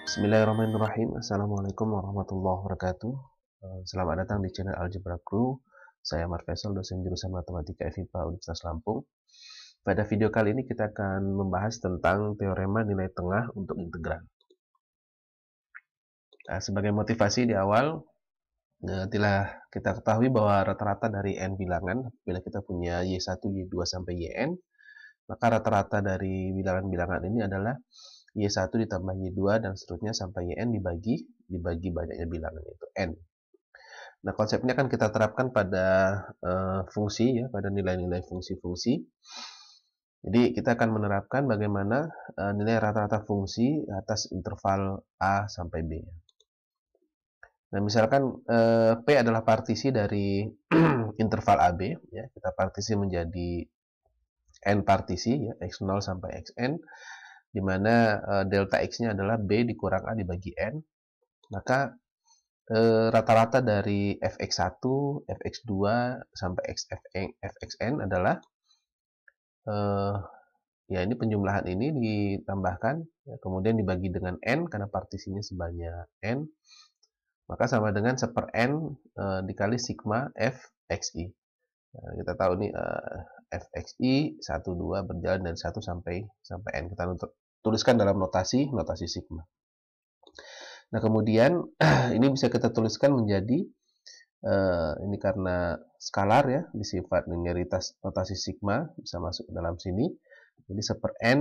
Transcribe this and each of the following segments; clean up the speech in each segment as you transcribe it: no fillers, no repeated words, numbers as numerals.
Bismillahirrahmanirrahim. Assalamualaikum warahmatullahi wabarakatuh. Selamat datang di channel Algebra Crew. Saya Ahmad Faisal, dosen jurusan Matematika FIPA Universitas Lampung. Pada video kali ini kita akan membahas tentang teorema nilai tengah untuk integral. Sebagai motivasi di awal, telah kita ketahui bahwa rata-rata dari n bilangan, bila kita punya Y1, Y2 sampai Yn, maka rata-rata dari bilangan-bilangan ini adalah Y1 ditambah Y2 dan seterusnya sampai Yn dibagi banyaknya bilangan, yaitu N. Nah, konsepnya kan kita terapkan pada fungsi, ya, pada nilai-nilai fungsi-fungsi. Jadi kita akan menerapkan bagaimana nilai rata-rata fungsi atas interval A sampai B. Nah, misalkan P adalah partisi dari interval AB, ya, kita partisi menjadi N partisi, ya, X0 sampai Xn, di mana delta X-nya adalah B dikurang A dibagi N, maka rata-rata dari fx1, fx2, sampai fxn adalah ya ini penjumlahan ini ditambahkan, ya, kemudian dibagi dengan N karena partisinya sebanyak N, maka sama dengan 1/N dikali sigma fxi. Nah, kita tahu nih fxi 1, 2 berjalan dari 1 sampai N. Kita tuliskan dalam notasi sigma. Nah, kemudian ini bisa kita tuliskan menjadi ini karena skalar, ya, bersifat linearitas, notasi sigma bisa masuk ke dalam sini. Jadi 1/N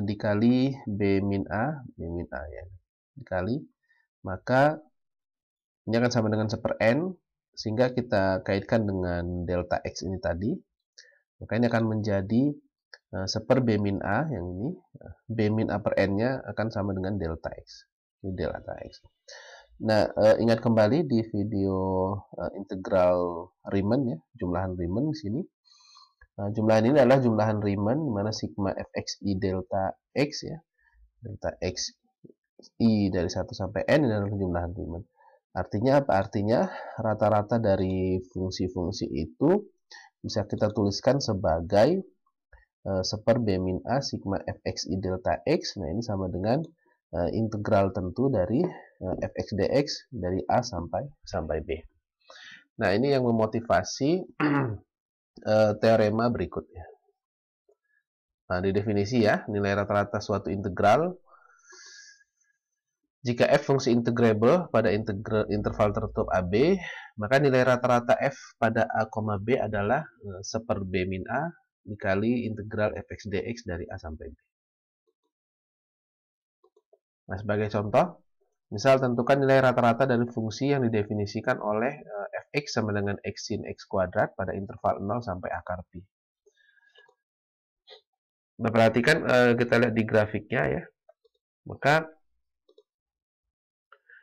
dikali B min A, ya, dikali, maka ini akan sama dengan 1/N, sehingga kita kaitkan dengan delta X ini tadi, maka ini akan menjadi 1/B min A, yang ini, B min A per N-nya akan sama dengan delta X. Ini delta X. Nah, ingat kembali di video integral Riemann, ya, jumlahan Riemann di sini. Jumlahan ini adalah jumlahan Riemann di mana sigma fxi delta X, ya, delta xi dari 1 sampai N ini adalah jumlahan Riemann. Artinya apa? Artinya rata-rata dari fungsi-fungsi itu bisa kita tuliskan sebagai 1/B min A sigma fxi delta X. Nah, ini sama dengan integral tentu dari fx dx dari A sampai B. Nah, ini yang memotivasi teorema berikutnya. Nah, di definisi, ya, nilai rata-rata suatu integral jika f fungsi integrable pada interval tertutup AB, maka nilai rata-rata f pada A, B adalah 1/B min A dikali integral fx dx dari A sampai B. Nah, sebagai contoh, misal tentukan nilai rata-rata dari fungsi yang didefinisikan oleh fx sama dengan x sin x kuadrat pada interval 0 sampai akar pi. Nah, perhatikan, kita lihat di grafiknya, ya. Maka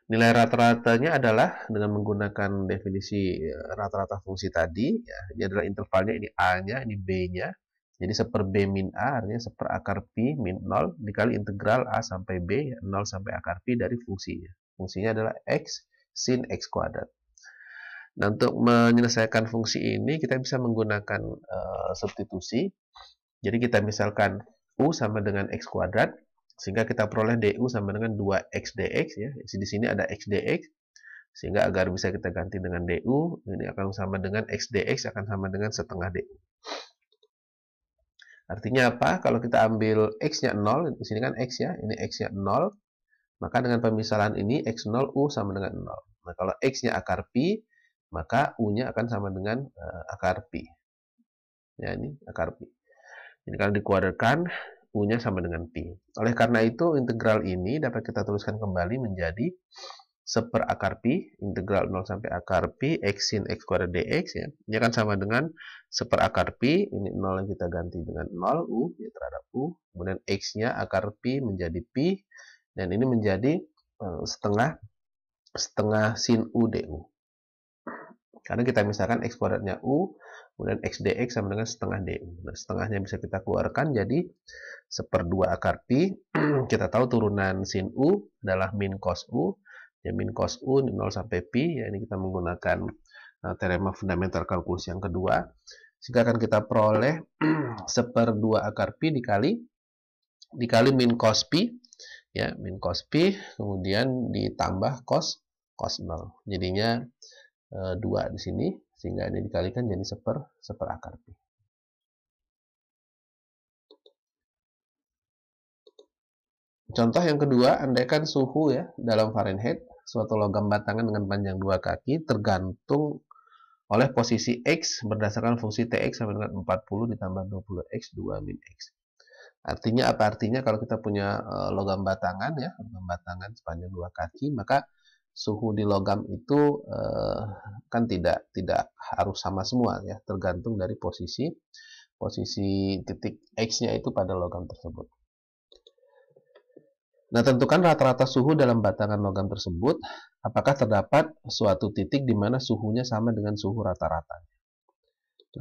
nilai rata-ratanya adalah dengan menggunakan definisi rata-rata fungsi tadi, ya, ini adalah intervalnya, ini A-nya, ini B-nya. Jadi 1/B min A artinya 1/akar pi min 0 dikali integral A sampai B, ya, 0 sampai akar pi dari fungsinya. Fungsinya adalah x sin x kuadrat. Nah, untuk menyelesaikan fungsi ini kita bisa menggunakan substitusi. Jadi kita misalkan U sama dengan x kuadrat, sehingga kita peroleh du sama dengan 2x dx, ya. Di sini ada x dx, sehingga agar bisa kita ganti dengan du, ini akan sama dengan x dx akan sama dengan setengah du. Artinya apa? Kalau kita ambil x-nya 0, di sini kan x, ya, ini x-nya 0, maka dengan pemisahan ini x0 u sama dengan 0. Nah, kalau x-nya akar pi, maka u-nya akan sama dengan akar pi. Ya, ini akar pi. Jadi kalau dikuadratkan, U-nya sama dengan pi. Oleh karena itu, integral ini dapat kita tuliskan kembali menjadi 1/akar pi, integral 0 sampai akar pi, x sin x kuadrat dx, ya. Ini akan sama dengan 1/akar pi, ini 0 yang kita ganti dengan 0, U, ya, terhadap U. Kemudian x-nya akar pi menjadi pi, dan ini menjadi setengah sin U du. Karena kita misalkan x kuadratnya U, kemudian x dx sama dengan setengah du. Nah, setengahnya bisa kita keluarkan jadi 1/2 akar pi. Kita tahu turunan sin U adalah min cos U. Ya, min cos U 0 sampai pi. Ya, ini kita menggunakan teorema fundamental kalkulus yang kedua. Sehingga akan kita peroleh 1/2 akar pi dikali min cos pi. Ya, min cos pi, kemudian ditambah cos 0. Jadinya 2 di sini, sehingga ini dikalikan jadi seper akar pi. Contoh yang kedua, andaikan suhu ya dalam Fahrenheit suatu logam batangan dengan panjang 2 kaki tergantung oleh posisi X berdasarkan fungsi Tx sama dengan 40 ditambah 20X 2 min X. Artinya apa? Artinya kalau kita punya logam batangan ya, logam batangan sepanjang 2 kaki, maka suhu di logam itu kan tidak harus sama semua ya, tergantung dari posisi titik X-nya itu pada logam tersebut. Nah, tentukan rata-rata suhu dalam batangan logam tersebut. Apakah terdapat suatu titik di mana suhunya sama dengan suhu rata-rata?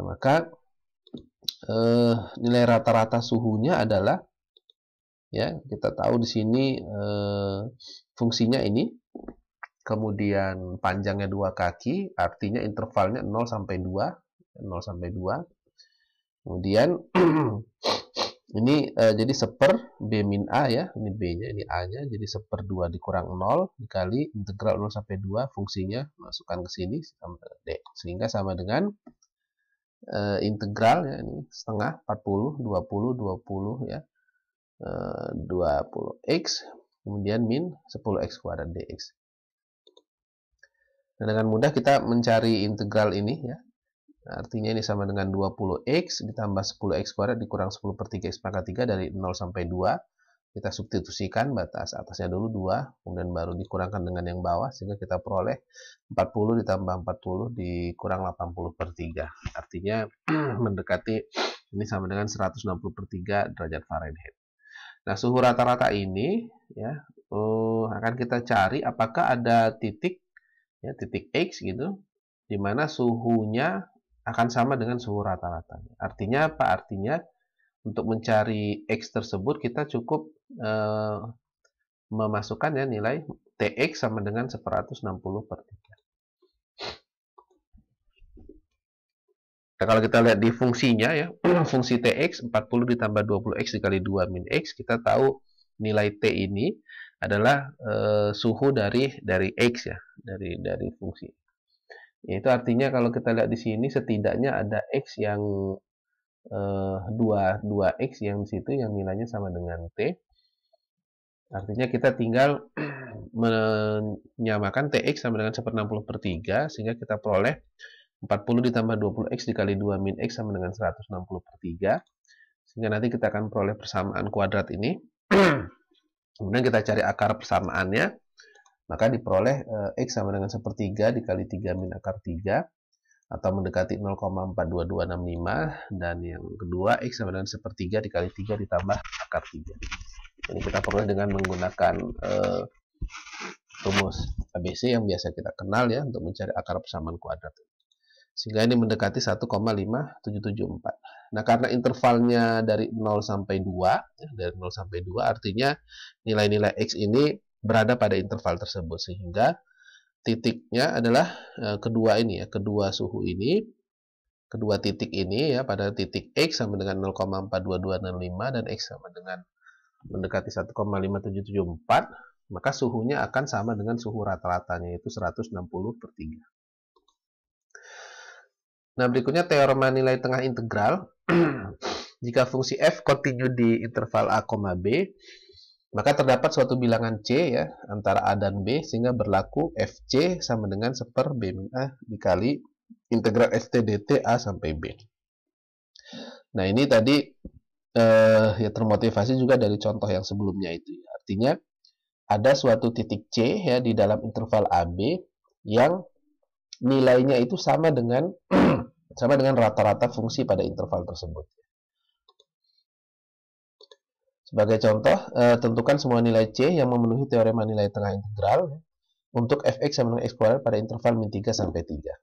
Nah, maka nilai rata-rata suhunya adalah, ya kita tahu di sini fungsinya ini, kemudian panjangnya 2 kaki, artinya intervalnya 0 sampai 2, 0 sampai 2. Kemudian ini jadi seper B min A ya, ini B-nya, ini A-nya, jadi seper 2 dikurang 0 dikali integral 0 sampai 2, fungsinya masukkan ke sini sampai D, sehingga sama dengan integral ya, ini setengah 40 20 ya, 20x kemudian min 10x kuadrat dx. Nah, dengan mudah kita mencari integral ini ya. Artinya ini sama dengan 20x ditambah 10x kuadrat dikurang 10 per 3x pangkat 3 dari 0 sampai 2. Kita substitusikan batas atasnya dulu 2, kemudian baru dikurangkan dengan yang bawah, sehingga kita peroleh 40 ditambah 40 dikurang 80 per 3. Artinya mendekati ini sama dengan 160 per 3 derajat Fahrenheit. Nah, suhu rata-rata ini ya akan kita cari apakah ada titik ya, titik X gitu, di mana suhunya akan sama dengan suhu rata-ratanya. Artinya apa? Artinya untuk mencari X tersebut kita cukup memasukkan ya nilai Tx sama dengan 160 per 3. Nah, kalau kita lihat di fungsinya ya, fungsi Tx 40 ditambah 20x dikali 2 min X, kita tahu nilai T ini adalah suhu dari X ya, dari fungsi. Itu artinya kalau kita lihat di sini setidaknya ada X yang 2x yang di situ yang nilainya sama dengan T. Artinya kita tinggal menyamakan Tx sama dengan 160 per 3, sehingga kita peroleh 40 ditambah 20x dikali 2 min X sama dengan 160 per 3. Sehingga nanti kita akan peroleh persamaan kuadrat ini. Kemudian kita cari akar persamaannya. Maka diperoleh X sama dengan 1/3 dikali 3 min akar 3, atau mendekati 0,42265. Dan yang kedua, X sama dengan 1/3 dikali 3 ditambah akar 3. Ini kita peroleh dengan menggunakan rumus ABC yang biasa kita kenal ya, untuk mencari akar persamaan kuadrat. Sehingga ini mendekati 1,5774. Nah, karena intervalnya dari 0 sampai 2, ya, dari 0 sampai 2, artinya nilai-nilai X ini berada pada interval tersebut, sehingga titiknya adalah kedua ini ya, kedua suhu ini, kedua titik ini ya, pada titik X sama dengan 0,42265 dan X sama dengan mendekati 1,5774, maka suhunya akan sama dengan suhu rata-ratanya, yaitu 160 per 3. Nah, berikutnya teorema nilai tengah integral. Jika fungsi f kontinu di interval a, b, maka terdapat suatu bilangan c ya antara a dan b, sehingga berlaku fc sama dengan seper b min a dikali integral ft dt a sampai b. Nah, ini tadi ya termotivasi juga dari contoh yang sebelumnya itu. Artinya ada suatu titik c ya di dalam interval ab yang nilainya itu sama dengan rata-rata fungsi pada interval tersebut. Sebagai contoh, tentukan semua nilai C yang memenuhi teorema nilai tengah integral untuk fx sama dengan x kuadrat pada interval min 3 sampai 3.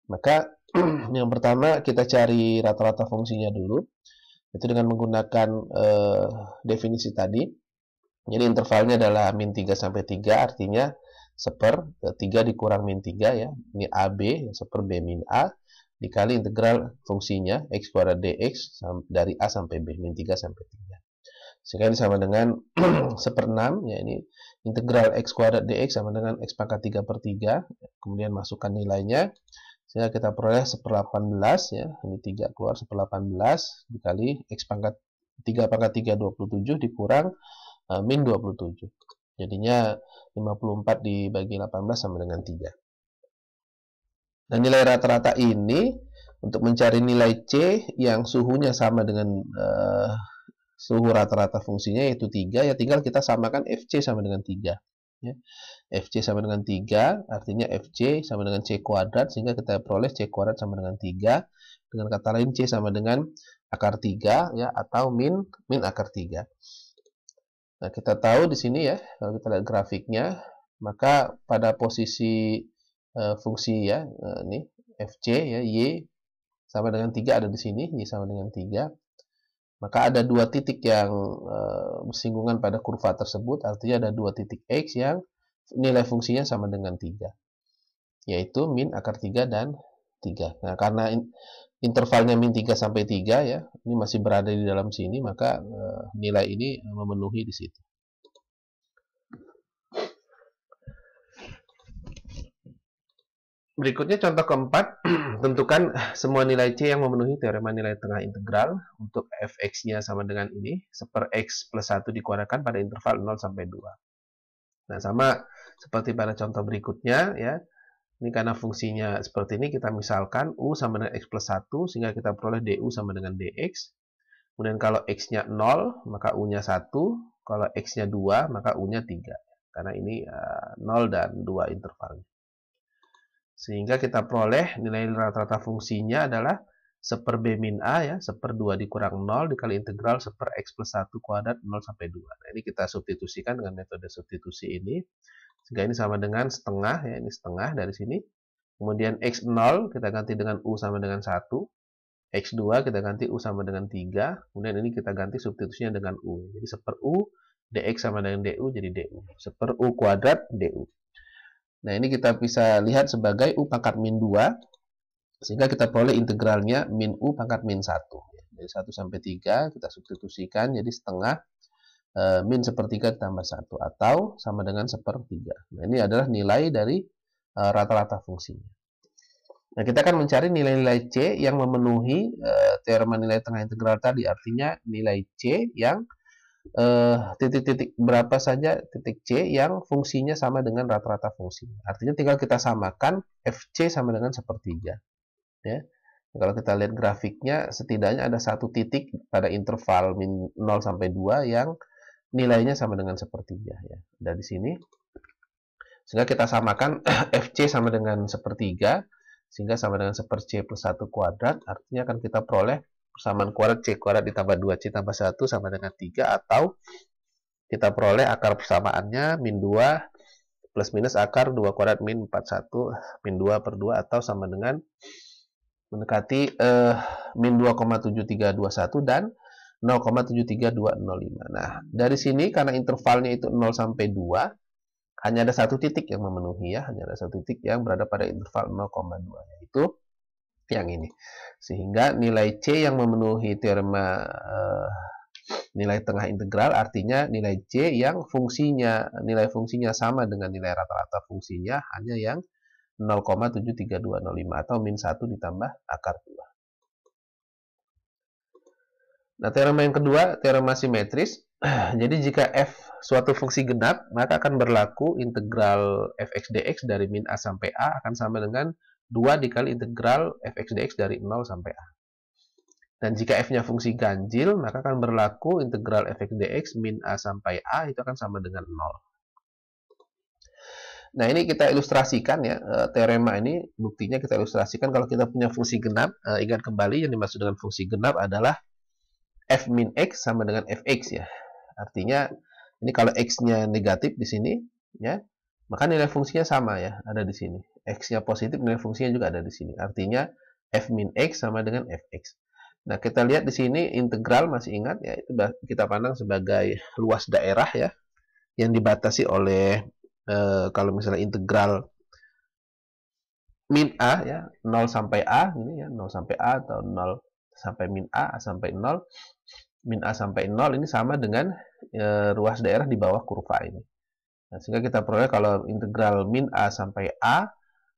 Maka yang pertama kita cari rata-rata fungsinya dulu, itu dengan menggunakan definisi tadi. Jadi intervalnya adalah min 3 sampai 3, artinya seper 3 dikurang min 3 ya. Ini AB, seper B min A, dikali integral fungsinya x kuadrat dx dari A sampai B, min 3 sampai 3. Sehingga ini sama dengan 1/6, ya ini integral x kuadrat dx sama dengan x pangkat 3/3. Kemudian masukkan nilainya, sehingga kita peroleh 1/18, ya. Ini 3 keluar 1/18 dikali x pangkat 3 pangkat 3 27 dikurang min 27. Jadinya 54 dibagi 18 sama dengan 3. Nah, nilai rata-rata ini untuk mencari nilai C yang suhunya sama dengan suhu rata-rata fungsinya yaitu 3, ya tinggal kita samakan FC sama dengan 3. Ya. FC sama dengan 3, artinya FC sama dengan C kuadrat, sehingga kita peroleh C kuadrat sama dengan 3. Dengan kata lain C sama dengan akar 3, ya, atau min akar 3. Nah, kita tahu di sini ya, kalau kita lihat grafiknya, maka pada posisi fungsi ya, ini FC ya, Y sama dengan 3 ada di sini, Y sama dengan 3. Maka ada dua titik yang bersinggungan pada kurva tersebut, artinya ada dua titik X yang nilai fungsinya sama dengan 3, yaitu min akar 3 dan 3. Nah, karena intervalnya min 3 sampai 3 ya, ini masih berada di dalam sini, maka nilai ini memenuhi di situ. Berikutnya contoh keempat, tentukan semua nilai C yang memenuhi teorema nilai tengah integral untuk fx-nya sama dengan ini, 1/x plus 1 dikuadratkan pada interval 0 sampai 2. Nah, sama seperti pada contoh berikutnya ya. Ini karena fungsinya seperti ini, kita misalkan U sama dengan X plus 1, sehingga kita peroleh DU sama dengan DX. Kemudian kalau X-nya 0, maka U-nya 1. Kalau X-nya 2, maka U-nya 3. Karena ini 0 dan 2 intervalnya. Sehingga kita peroleh nilai rata-rata fungsinya adalah 1/B min A ya, 1/2 dikurang 0 dikali integral 1/x plus 1 kuadrat 0 sampai 2. Nah, ini kita substitusikan dengan metode substitusi ini. Sehingga ini sama dengan setengah ya, ini setengah dari sini. Kemudian X0 kita ganti dengan U sama dengan 1. X2 kita ganti U sama dengan 3. Kemudian ini kita ganti substitusinya dengan U. Jadi 1/U dx sama dengan du jadi du. 1/U kuadrat du. Nah, ini kita bisa lihat sebagai U pangkat min 2. Sehingga kita peroleh integralnya min U pangkat min 1. Dari 1 sampai 3 kita substitusikan jadi setengah min 1/3 ditambah 1 atau sama dengan 1/3. Nah, ini adalah nilai dari rata-rata fungsinya. Nah, kita akan mencari nilai-nilai C yang memenuhi teorema nilai tengah integral tadi. Artinya nilai C yang titik-titik berapa saja titik C yang fungsinya sama dengan rata-rata fungsinya. Artinya tinggal kita samakan FC sama dengan 1/3. Ya. Kalau kita lihat grafiknya, setidaknya ada satu titik pada interval min 0 sampai 2 yang nilainya sama dengan 1/3 ya. Ada di sini. Sehingga kita samakan FC sama dengan 1/3, sehingga sama dengan 1/C plus 1 kuadrat, artinya akan kita peroleh persamaan kuadrat C kuadrat ditambah 2C tambah 1 sama dengan 3, atau kita peroleh akar persamaannya min 2 plus minus akar 2 kuadrat min 41 min 2/2, atau sama dengan mendekati min 2,7321 dan 0,73205. Nah, dari sini karena intervalnya itu 0 sampai 2, hanya ada satu titik yang memenuhi ya, hanya ada satu titik yang berada pada interval 0,2, yaitu yang ini. Sehingga nilai C yang memenuhi teorema nilai tengah integral artinya nilai C yang nilai fungsinya sama dengan nilai rata-rata fungsinya, hanya yang 0,73205 atau min 1 ditambah akar 2. Nah, teorema yang kedua, teorema simetris. Jadi jika f suatu fungsi genap, maka akan berlaku integral fx dx dari min a sampai a akan sama dengan 2 dikali integral fx dx dari 0 sampai a. Dan jika f-nya fungsi ganjil, maka akan berlaku integral fx dx min a sampai a itu akan sama dengan 0. Nah, ini kita ilustrasikan ya, teorema ini buktinya kita ilustrasikan kalau kita punya fungsi genap. Ingat kembali yang dimaksud dengan fungsi genap adalah f min x sama dengan fx ya. Artinya ini kalau x-nya negatif di sini ya, maka nilai fungsinya sama ya, ada di sini. X-nya positif, nilai fungsinya juga ada di sini. Artinya f min x sama dengan fx. Nah, kita lihat di sini integral, masih ingat ya, itu kita pandang sebagai luas daerah ya, yang dibatasi oleh kalau misalnya integral min a ya, 0 sampai a ini ya, 0 sampai a atau 0 sampai min a sampai 0. min A sampai 0 ini sama dengan ruas daerah di bawah kurva ini. Nah, sehingga kita peroleh kalau integral min A sampai A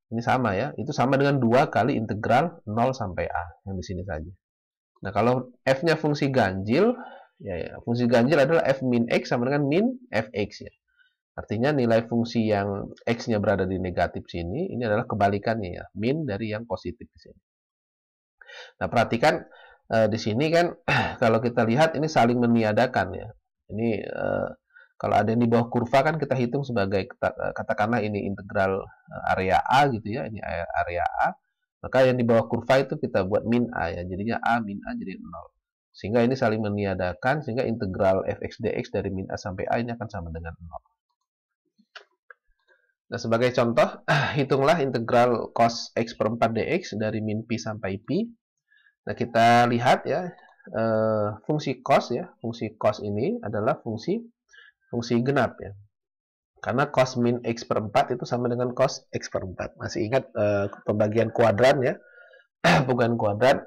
ini sama ya, itu sama dengan 2 kali integral 0 sampai A yang di sini saja. Nah, kalau f-nya fungsi ganjil, ya, fungsi ganjil adalah f min x sama dengan min fx ya. Artinya nilai fungsi yang x-nya berada di negatif sini, ini adalah kebalikannya ya, min dari yang positif di sini. Nah, perhatikan di sini kan kalau kita lihat ini saling meniadakan ya. Ini kalau ada yang di bawah kurva kan kita hitung sebagai katakanlah ini integral area A gitu ya, ini area A. Maka yang di bawah kurva itu kita buat min A ya, jadinya A min A jadi 0. Sehingga ini saling meniadakan, sehingga integral fx dx dari min A sampai A ini akan sama dengan 0. Nah, sebagai contoh, hitunglah integral cos x per 4 dx dari min pi sampai pi. Nah, kita lihat ya, fungsi cos ya, fungsi cos ini adalah fungsi genap ya. Karena cos min x per 4 itu sama dengan cos x per 4. Masih ingat pembagian kuadran ya? Bukan kuadran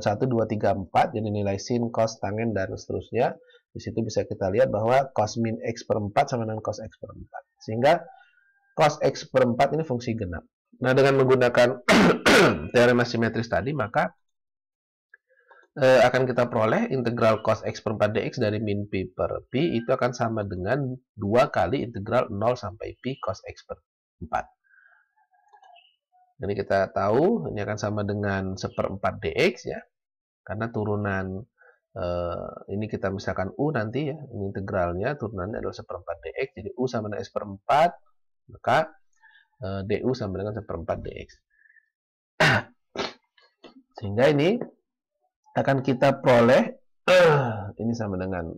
1, 2, 3, 4. Jadi nilai sin, cos, tangen, dan seterusnya. Di situ bisa kita lihat bahwa cos min x per 4 sama dengan cos x per 4. Sehingga cos x per 4 ini fungsi genap. Nah, dengan menggunakan teorema simetris tadi, maka akan kita peroleh integral cos x per 4 dx dari min pi per pi itu akan sama dengan 2 kali integral 0 sampai pi cos x per 4. Jadi kita tahu ini akan sama dengan 1/4 dx ya. Karena turunan ini kita misalkan u nanti ya, ini integralnya turunannya adalah 1/4 dx. Jadi u sama dengan s per 4, maka du sama dengan 1/4 dx. Sehingga ini akan kita peroleh ini sama dengan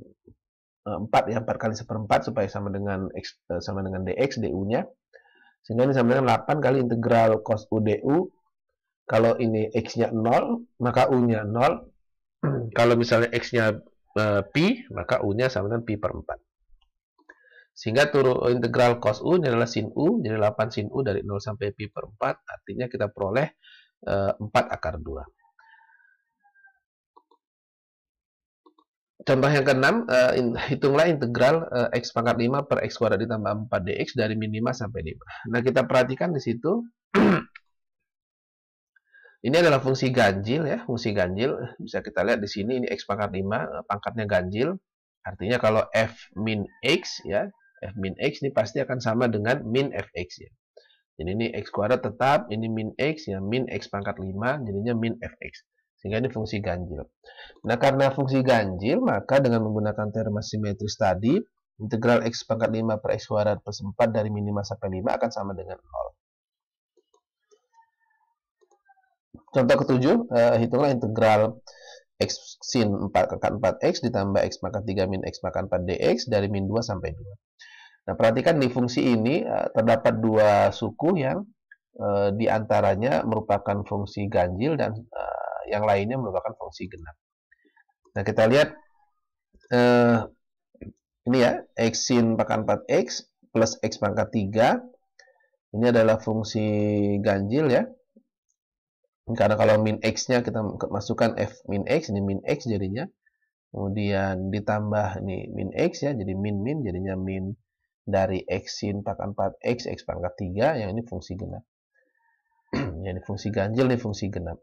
4 ya, 4 kali 1/4 supaya sama dengan x sama dengan dx du-nya. Sehingga ini sama dengan 8 kali integral cos u du. Kalau ini x-nya 0, maka u-nya 0. Kalau misalnya x-nya pi, maka u-nya sama dengan pi per 4. Sehingga integral cos u ini adalah sin u, jadi 8 sin u dari 0 sampai pi per 4, artinya kita peroleh 4 akar 2. Contoh yang ke-6, hitunglah integral x pangkat 5 per x kuadrat ditambah 4 dx dari min 5 sampai 5. Nah, kita perhatikan di situ, ini adalah fungsi ganjil ya, fungsi ganjil. Bisa kita lihat di sini, ini x pangkat 5, pangkatnya ganjil. Artinya kalau f min x ya, f min x ini pasti akan sama dengan min fx ya. Jadi ini x kuadrat tetap, ini min x ya, min x pangkat 5, jadinya min fx. Sehingga ini fungsi ganjil. Nah, karena fungsi ganjil, maka dengan menggunakan teorema simetris tadi, integral x pangkat 5 per x kuadrat plus 4 dari min 5 sampai 5 akan sama dengan 0. Contoh ketujuh, hitunglah integral x sin 4 pangkat 4x ditambah x pangkat 3 min x pangkat 4 dx dari min 2 sampai 2. Nah, perhatikan di fungsi ini terdapat dua suku yang diantaranya merupakan fungsi ganjil dan yang lainnya merupakan fungsi genap. Nah, kita lihat ini ya, x sin pangkat 4x plus x pangkat 3. Ini adalah fungsi ganjil ya. Karena kalau min x-nya kita masukkan f min x, ini min x jadinya. Kemudian ditambah ini min x ya, jadi min jadinya min dari x sin pangkat 4x, x pangkat 3, yang ini fungsi genap. Jadi fungsi ganjil, ini fungsi genap.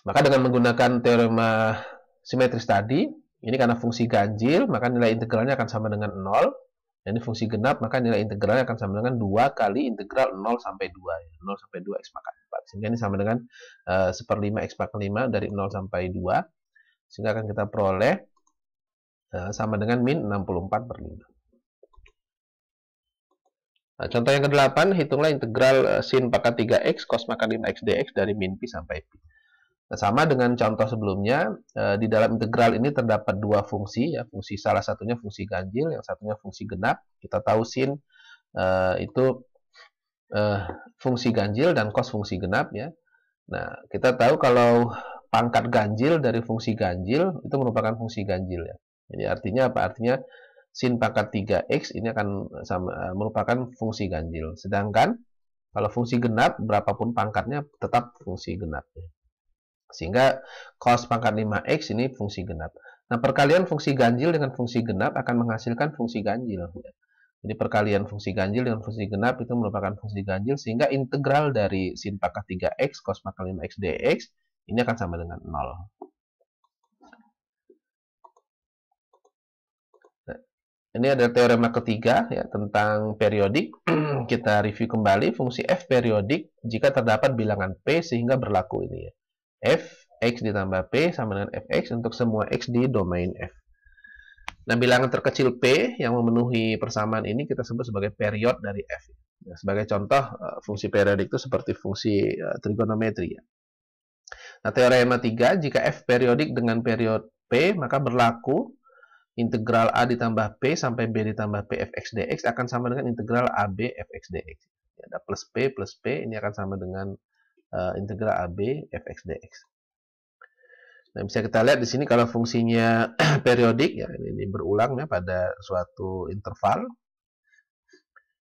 Maka dengan menggunakan teorema simetris tadi, ini karena fungsi ganjil, maka nilai integralnya akan sama dengan 0. Dan ini fungsi genap, maka nilai integralnya akan sama dengan 2 kali integral 0 sampai 2. 0 sampai 2 x pangkat 4. Sehingga ini sama dengan 1/5 x pangkat 5 dari 0 sampai 2. Sehingga akan kita peroleh sama dengan min 64 per 5. Nah, contoh yang ke-8, hitunglah integral sin pangkat 3x cos pangkat 5x dx dari min pi sampai pi. Nah, sama dengan contoh sebelumnya, di dalam integral ini terdapat dua fungsi, ya, fungsi salah satunya fungsi ganjil, yang satunya fungsi genap. Kita tahu sin itu fungsi ganjil dan cos fungsi genap, ya. Nah, kita tahu kalau pangkat ganjil dari fungsi ganjil itu merupakan fungsi ganjil, ya. Jadi artinya apa? Artinya sin pangkat 3x ini akan merupakan fungsi ganjil. Sedangkan kalau fungsi genap, berapapun pangkatnya tetap fungsi genap. Sehingga cos pangkat 5x ini fungsi genap. Nah, perkalian fungsi ganjil dengan fungsi genap akan menghasilkan fungsi ganjil. Jadi perkalian fungsi ganjil dengan fungsi genap itu merupakan fungsi ganjil, sehingga integral dari sin pangkat 3x cos pangkat 5x dx ini akan sama dengan 0. Nah, ini ada teorema ketiga ya tentang periodik. Kita review kembali fungsi f periodik jika terdapat bilangan p sehingga berlaku ini ya. F x ditambah p sama dengan fx untuk semua x di domain f. Nah, bilangan terkecil p yang memenuhi persamaan ini kita sebut sebagai period dari f. Nah, sebagai contoh, fungsi periodik itu seperti fungsi trigonometri ya. Nah, teorema 3, jika f periodik dengan period p, maka berlaku integral a ditambah p sampai b ditambah p fx dx akan sama dengan integral ab fx dx. Ada plus p, ini akan sama dengan integral ab fx dx. Nah, bisa kita lihat di sini kalau fungsinya periodik ya, ini berulang ya pada suatu interval.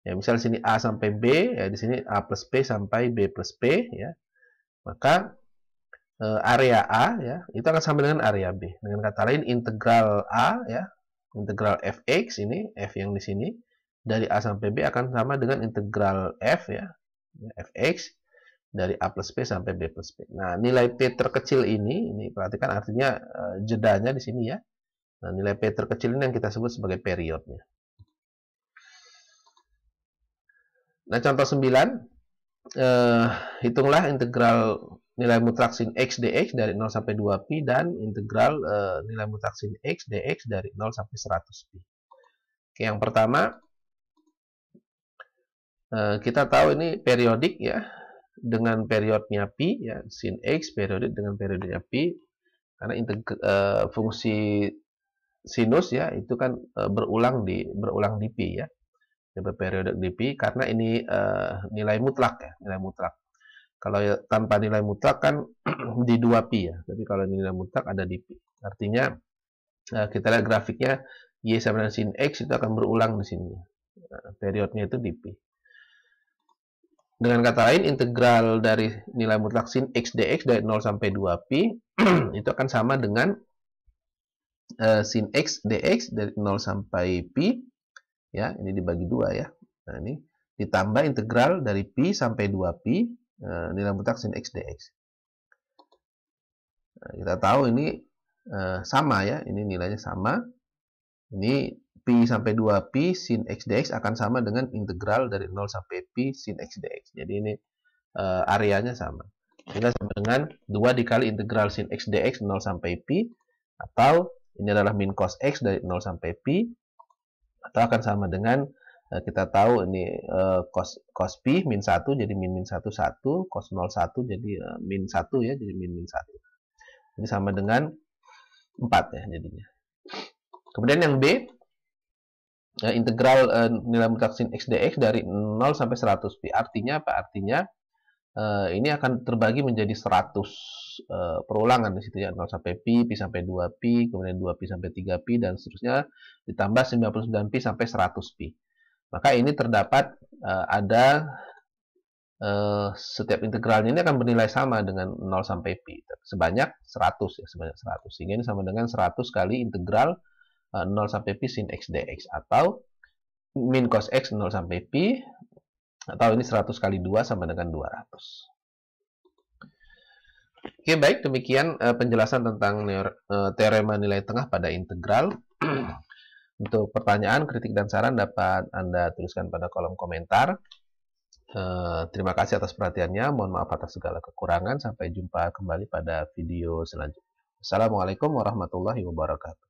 Ya, misal di sini a sampai b, ya di sini a plus p sampai b plus p ya. Maka area a ya, itu akan sama dengan area b. Dengan kata lain integral a ya, integral fx ini f yang di sini dari a sampai b akan sama dengan integral f ya, fx dari A plus P sampai B plus P. Nah, nilai P terkecil ini perhatikan artinya jedanya di sini ya. Nah, nilai P terkecil ini yang kita sebut sebagai periodnya. Nah, contoh 9, hitunglah integral nilai mutlak sin X dx dari 0 sampai 2pi dan integral nilai mutlak sin X dx dari 0 sampai 100pi. Oke, yang pertama, kita tahu ini periodik ya. Dengan periodnya pi ya, sin x periodik dengan periodnya pi, karena fungsi sinus ya itu kan berulang di pi ya, periodik di pi, karena ini nilai mutlak ya, nilai mutlak. Kalau ya, tanpa nilai mutlak kan di 2pi ya, tapi kalau nilai mutlak ada di pi. Artinya kita lihat grafiknya y sama dengan sin x itu akan berulang di sini. Periodnya itu di pi. Dengan kata lain, integral dari nilai mutlak sin x dx dari 0 sampai 2pi itu akan sama dengan sin x dx dari 0 sampai pi ya, ini dibagi 2 ya. Nah, ini ditambah integral dari pi sampai 2pi nilai mutlak sin x dx. Nah, kita tahu ini sama ya, ini nilainya sama. Ini pi sampai 2pi sin x dx akan sama dengan integral dari 0 sampai pi sin x dx. Jadi ini areanya sama. Sehingga sama dengan 2 dikali integral sin x dx 0 sampai pi, atau ini adalah min cos x dari 0 sampai pi, atau akan sama dengan kita tahu ini cos pi min 1 jadi min 1 1, cos 0 1 jadi min 1 ya, jadi min 1. Ini sama dengan 4 ya jadinya. Kemudian yang B, integral nilai mutlak sin x dx dari 0 sampai 100pi. Artinya apa? Artinya ini akan terbagi menjadi 100 perulangan di situ ya, 0 sampai pi, pi sampai 2pi, kemudian 2pi sampai 3pi, dan seterusnya ditambah 99pi sampai 100pi. Maka ini terdapat ada setiap integralnya ini akan bernilai sama dengan 0 sampai pi, sebanyak 100 ya, sebanyak 100. Sehingga ini sama dengan 100 kali integral 0 sampai pi sin x dx, atau min cos x 0 sampai pi, atau ini 100 kali 2 sama dengan 200. Oke, baik, demikian penjelasan tentang teorema nilai tengah pada integral. Untuk pertanyaan, kritik, dan saran dapat Anda tuliskan pada kolom komentar. Terima kasih atas perhatiannya. Mohon maaf atas segala kekurangan. Sampai jumpa kembali pada video selanjutnya. Assalamualaikum warahmatullahi wabarakatuh.